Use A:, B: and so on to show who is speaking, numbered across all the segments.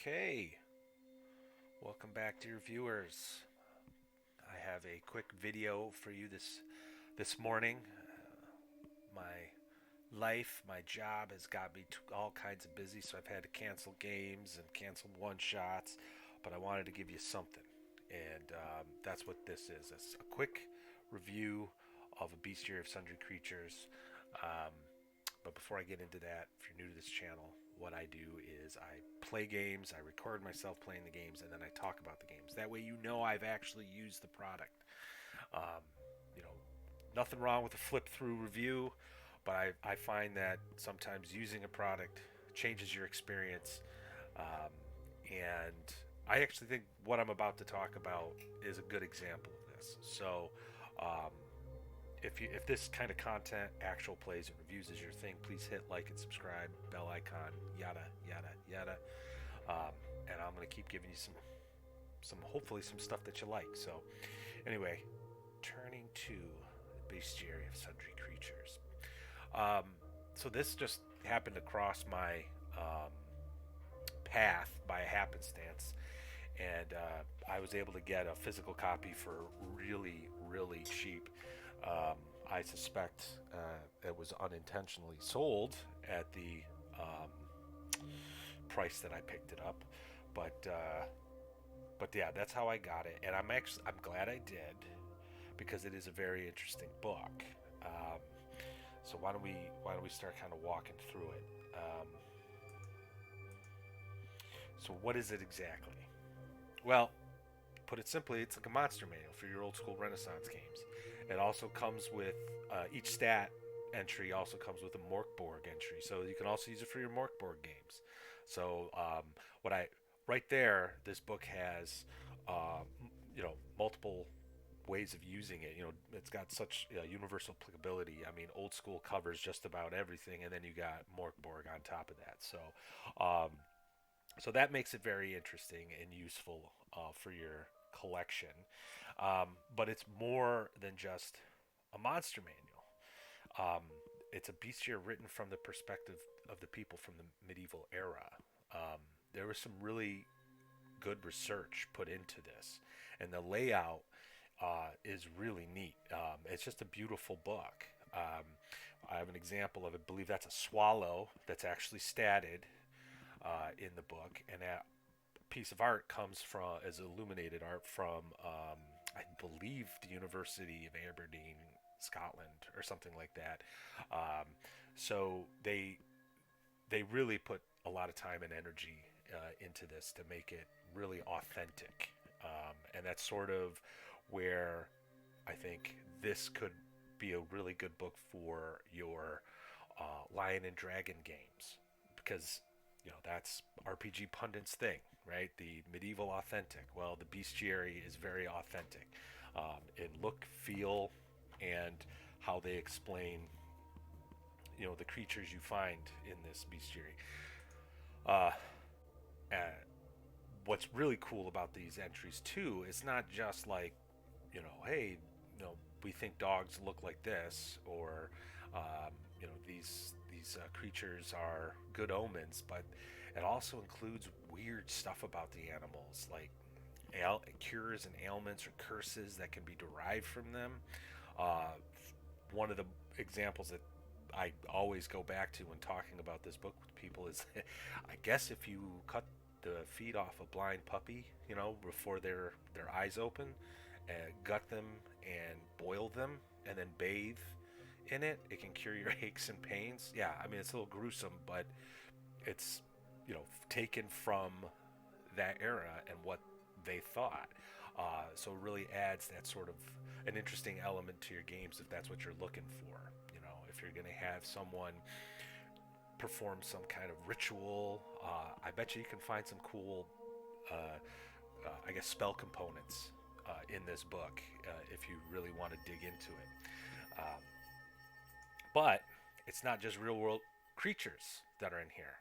A: Okay, welcome back, dear viewers. I have a quick video for you this morning. My life, my job has got me all kinds of busy, so I've had to cancel games and cancel one shots. But I wanted to give you something, and that's what this is. It's a quick review of a bestiary of sundry creatures. Um, But before I get into that, if you're new to this channel, what I do is I play games, I record myself playing the games, and then I talk about the games. That way, you know I've actually used the product. Um, you know, nothing wrong with a flip through review, but I find that sometimes using a product changes your experience. Um, and I actually think what I'm about to talk about is a good example of this. So, um, if this kind of content, actual plays and reviews is your thing, please hit like and subscribe, bell icon, yada yada yada. Um, and I'm gonna keep giving you some hopefully some stuff that you like. So anyway, turning to the bestiary of sundry creatures. Um, so this just happened to cross my path by a happenstance, and I was able to get a physical copy for really cheap. Um, I suspect it was unintentionally sold at the price that I picked it up, but yeah, that's how I got it, and I'm glad I did because it is a very interesting book. Um, so why don't we start kind of walking through it? So what is it exactly? Well, put it simply, it's like a monster manual for your old school Renaissance games. It also comes with each stat entry also comes with a Morkborg entry, so you can also use it for your Morkborg games. So what I right there, this book has uh, multiple ways of using it. It's got such universal applicability. I mean, old school covers just about everything, and then you got Morkborg on top of that. Um, so that makes it very interesting and useful for your collection. But it's more than just a monster manual. It's a bestiary written from the perspective of the people from the medieval era. There was some really good research put into this, and the layout is really neat. It's just a beautiful book. I have an example of it. I believe that's a swallow that's actually statted in the book, and that piece of art comes from as illuminated art from I believe the University of Aberdeen, Scotland, or something like that. Um, so they really put a lot of time and energy into this to make it really authentic, and that's sort of where I think this could be a really good book for your Lion and Dragon games because that's RPG pundits thing, right? The medieval authentic. Well, the bestiary is very authentic in look, feel, and how they explain the creatures you find in this bestiary. Uh, uh, what's really cool about these entries too is not just like hey, we think dogs look like this, or these creatures are good omens, but it also includes weird stuff about the animals, like cures and ailments or curses that can be derived from them. Uh, One of the examples that I always go back to when talking about this book with people is I guess if you cut the feet off a blind puppy, before their eyes open, and gut them and boil them and then bathe in it, it can cure your aches and pains. Yeah, I mean it's a little gruesome, but it's taken from that era and what they thought. So it really adds that sort of an interesting element to your games if that's what you're looking for. If you're going to have someone perform some kind of ritual, I bet you can find some cool, I guess, spell components in this book if you really want to dig into it. But it's not just real world creatures that are in here.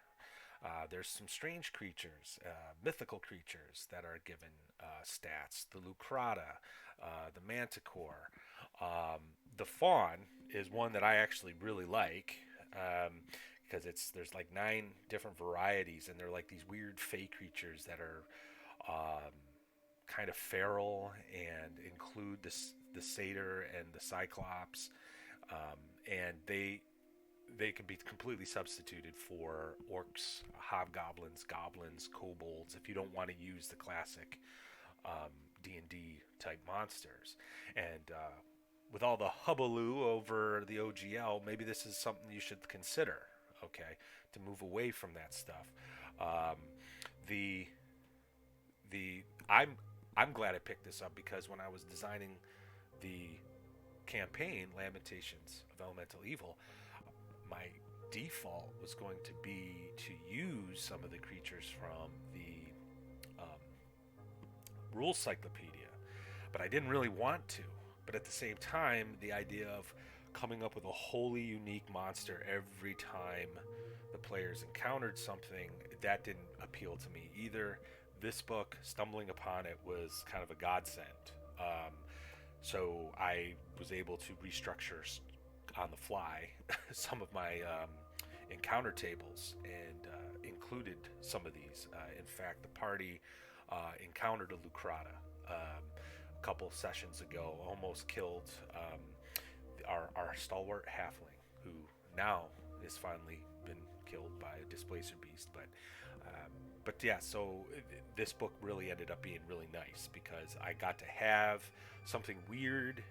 A: There's some strange creatures, mythical creatures that are given stats. The Lucrata, the Manticore. The Fawn is one that I actually really like because there's like 9 different varieties, and they're like these weird fey creatures that are um, kind of feral and include the satyr and the cyclops, and they can be completely substituted for orcs, hobgoblins, goblins, kobolds if you don't want to use the classic D&D type monsters. And with all the hubbaloo over the OGL, maybe this is something you should consider. Okay, to move away from that stuff. Um, the the I'm glad I picked this up because when I was designing the campaign Lamentations of Elemental Evil, my default was going to be to use some of the creatures from the rules cyclopedia, but I didn't really want to. But at the same time, the idea of coming up with a wholly unique monster every time the players encountered something, that didn't appeal to me either. This book, stumbling upon it, was kind of a godsend. Um, so I was able to restructure on the fly some of my encounter tables and included some of these. In fact, the party encountered a Lucrata a couple sessions ago, almost killed our stalwart halfling, who now has finally been killed by a displacer beast. But yeah, so this book really ended up being really nice because I got to have something weird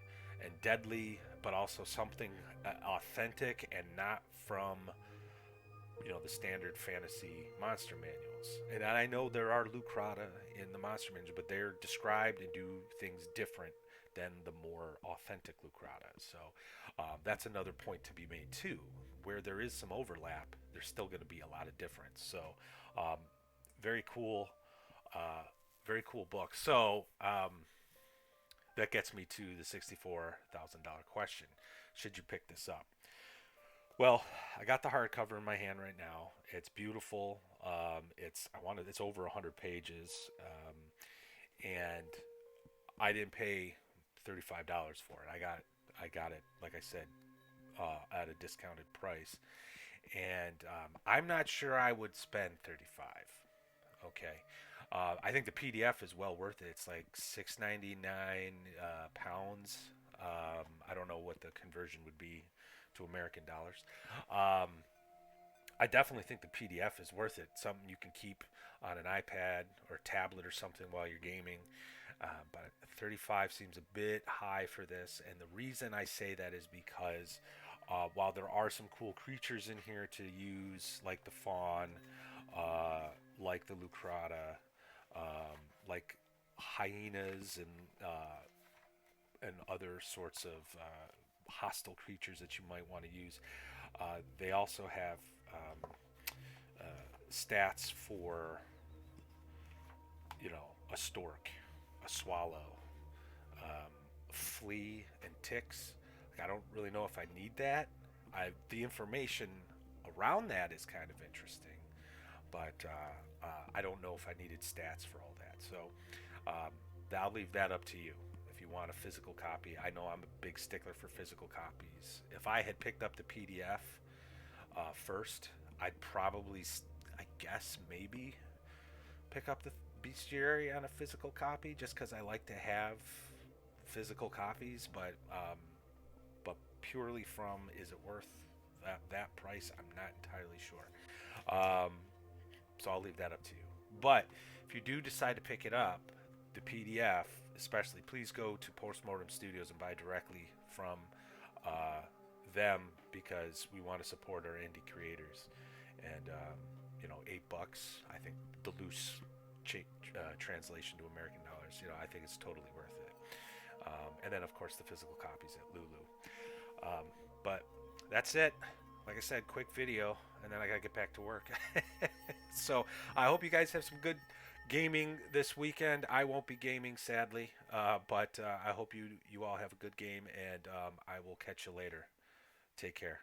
A: and deadly, but also something authentic and not from the standard fantasy monster manuals. And I know there are Lucrata in the monster manuals, but they're described and do things different than the more authentic Lucrata. So that's another point to be made too. Where there is some overlap, there's still going to be a lot of difference. So um, very cool, very cool book. So that gets me to the $64,000 question: should you pick this up? Well, I got the hardcover in my hand right now. It's beautiful. It's over 100 pages, and I didn't pay $35 for it. I got it, like I said, at a discounted price, and I'm not sure I would spend 35. Okay, I think the PDF is well worth it. It's like £6.99. I don't know what the conversion would be to American dollars. Um, I definitely think the PDF is worth it. Something you can keep on an iPad or tablet or something while you're gaming. But 35 seems a bit high for this, and the reason I say that is because while there are some cool creatures in here to use, like the fawn, like the Lucrata, like hyenas and other sorts of hostile creatures that you might want to use. They also have uh, stats for, a stork, a swallow, flea, and ticks. Like, I don't really know if I need that. The information around that is kind of interesting, but I don't know if I needed stats for all that. So um, I'll leave that up to you. If you want a physical copy, I know I'm a big stickler for physical copies. If I had picked up the PDF first, I'd probably, I guess, maybe pick up the Bestiary on a physical copy, just because I like to have physical copies. But purely from, is it worth that price? I'm not entirely sure. Um, so I'll leave that up to you. But if you do decide to pick it up, the PDF especially, please go to Post-Mortem Studios and buy directly from them, because we want to support our indie creators. And $8, I think the loose translation to American dollars, I think it's totally worth it. And then of course the physical copies at Lulu. But that's it. Like I said, quick video, and then I gotta get back to work. So I hope you guys have some good gaming this weekend. I won't be gaming, sadly, but I hope you all have a good game, and I will catch you later. Take care.